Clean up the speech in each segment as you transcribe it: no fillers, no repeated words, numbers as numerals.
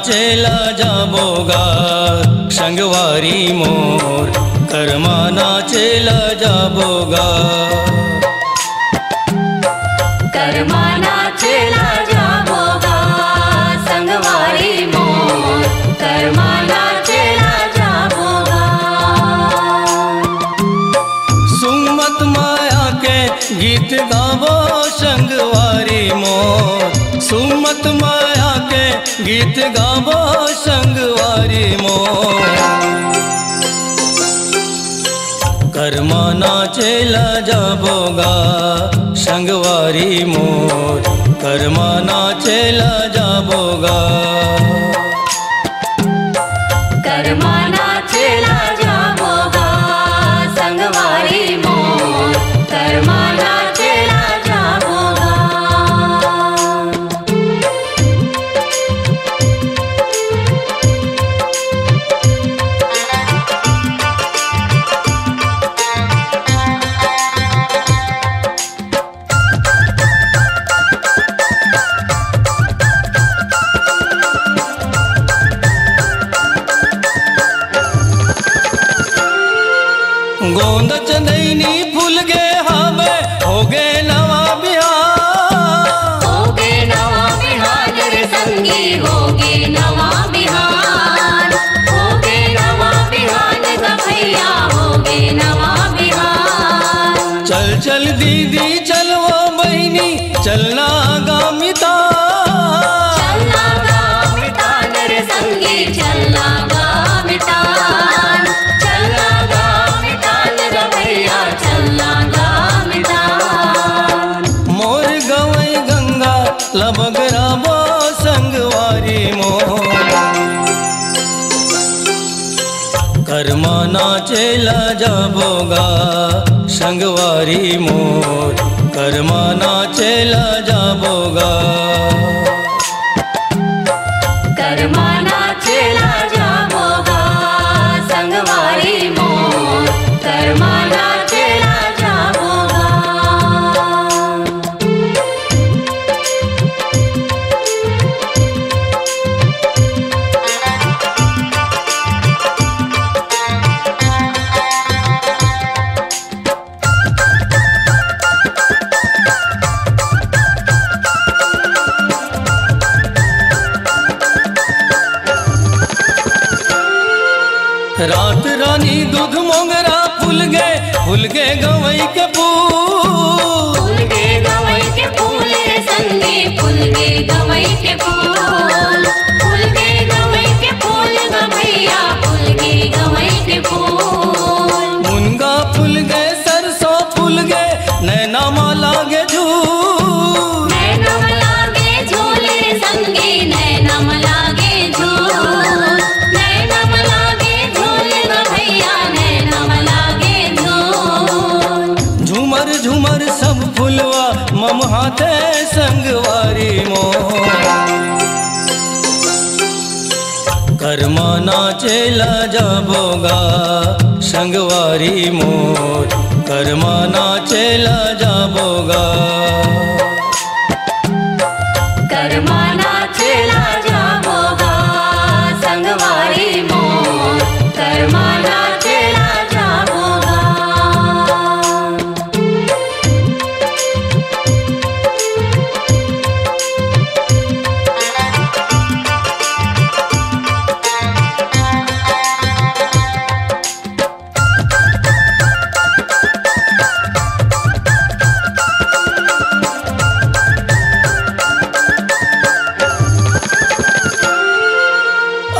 नाचेला जाबोगा संगवारी मोर, कर्मा नाचेला जाबोगा। कर्मा नाचेला जाबोगा संगवारी मोर, कर्मा नाचेला जाबोगा। सुमत माया के गीत गावो संगवारी मोर, सुमत माया के गीत गावो संगवारी मोर। कर्मा नाचेला जाबोगा संगवारी मोर, कर्मा नाचेला जाबोगा। कर्मा नाचेला जाबोगा संगवारी मोर, कर्मा नाचेला जाबोगा। गोंद चंदैनी फूल गे हावे हो गे नवा बिहार, हो गे नवा बिहार रे संगी, हो गे नवा बिहार, हो गे नवा बिहार ग भैया, हो गे नवा बिहार। चल चल दीदी चल वो बहिनी चलना गामिता, चलना गामितान रे संगी, चलना गामितान, चलना गामितान ग भैया, चलना गामितान। मोर गवई गंगा लबगराबो संगवारी मोर। कर्मा नाचेला जाबोगा संगवारी मोर, कर्मा नाचेला जाबोगा। कर्मा नाचेला जाबोगा संगवारी मोर, कर्मा नाचेला जाबोगा। रात रानी दूध मोंगरा फूल गे गवई के फूल, फूल गे गवई के फूल रे संगी, फूल गे गवई के फूल, फूल गे गवई के फूल ग भैया, फूल गे गवई के फूल। मुनगा फूल गे सरसों फूल गे नैना माला गे झूल, नैना लागे झूल रे संगी, नैना लागे झूल, नैना लागे झूल ग भैया, नैना लागे झूल। झूमर झूमर सब फुलवा मम हाथे संगवारी मोर। कर्मा नाचेला जाबोगा संगवारी मोर, कर्मा नाचेला जाबोगा। कर्मा नाचेला जाबोगा संगवारी मोर, कर्मा नाचेला जाबोगा।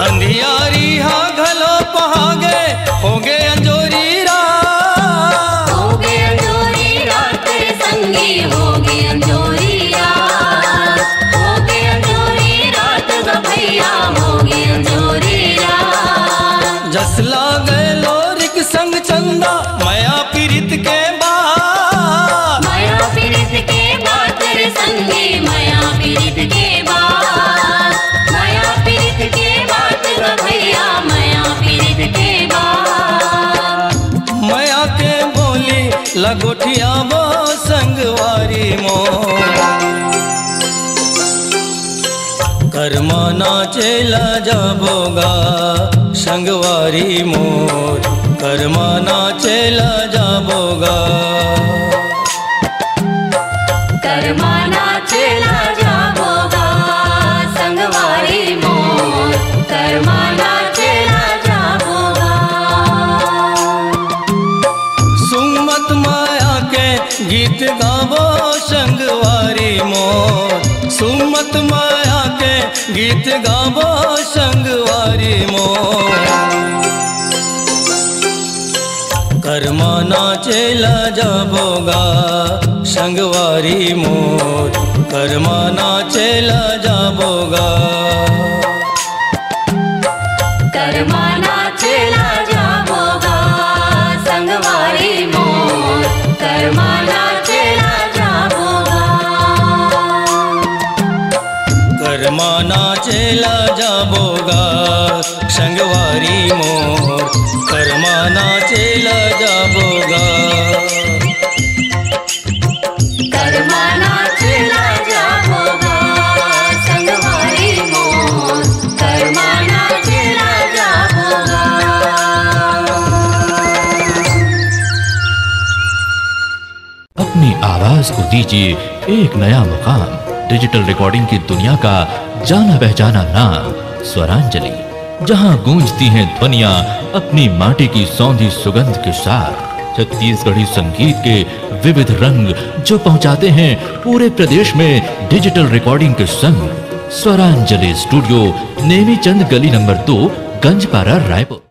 अंधियारी हा घलो पहागे हो गे अंजोरी रात, हो गे अंजोरी रात रे संगी, हो गे अंजोरी रात, हो गे अंजोरी रात ग भैया, हो गे अंजोरी रात। जसला गए लोरिक संग चंदा माया पीरित के बात, माया पीरित के बात रे संगी, माया पीरित के बात, माया पीरित के बात ग भैया, माया पीरित के बात। माया के बोली लगोठिया वो संगवारी मोर। कर्मा नाचेला जाबोगा संगवारी मोर, कर्मा नाचेला जाबोगा। कर्मा नाचेला जाबोगा संगवारी मोर, कर्मा नाचेला जाबोगा। सुमत माया के गीत गावो संगवारी मोर, सुमत माया के गीत गावो संगवारी मोर। कर्मा नाचेला जाबोगा संगवारी मोर, कर्मा नाचेला जाबोगा। कर्मा नाचेला जाबोगा संगवारी मोर, कर्मा नाचेला जाबोगा। कर्मा नाचेला जाबोगा संगवारी मोर, कर्मा नाचेला जाबोगा। कर्मा नाचेला जाबोगा संगवारी मोर, कर्मा नाचेला जाबोगा। अपनी आवाज को दीजिए एक नया मुकाम। डिजिटल रिकॉर्डिंग की दुनिया का जाना पहचाना नाम स्वरांजलि, जहां गूंजती हैं ध्वनियां अपनी माटी की सौंधी सुगंध के साथ। छत्तीसगढ़ी संगीत के विविध रंग जो पहुंचाते हैं पूरे प्रदेश में डिजिटल रिकॉर्डिंग के संग। स्वरांजलि स्टूडियो, नेमीचंद गली नंबर 2, गंजपारा, रायपुर।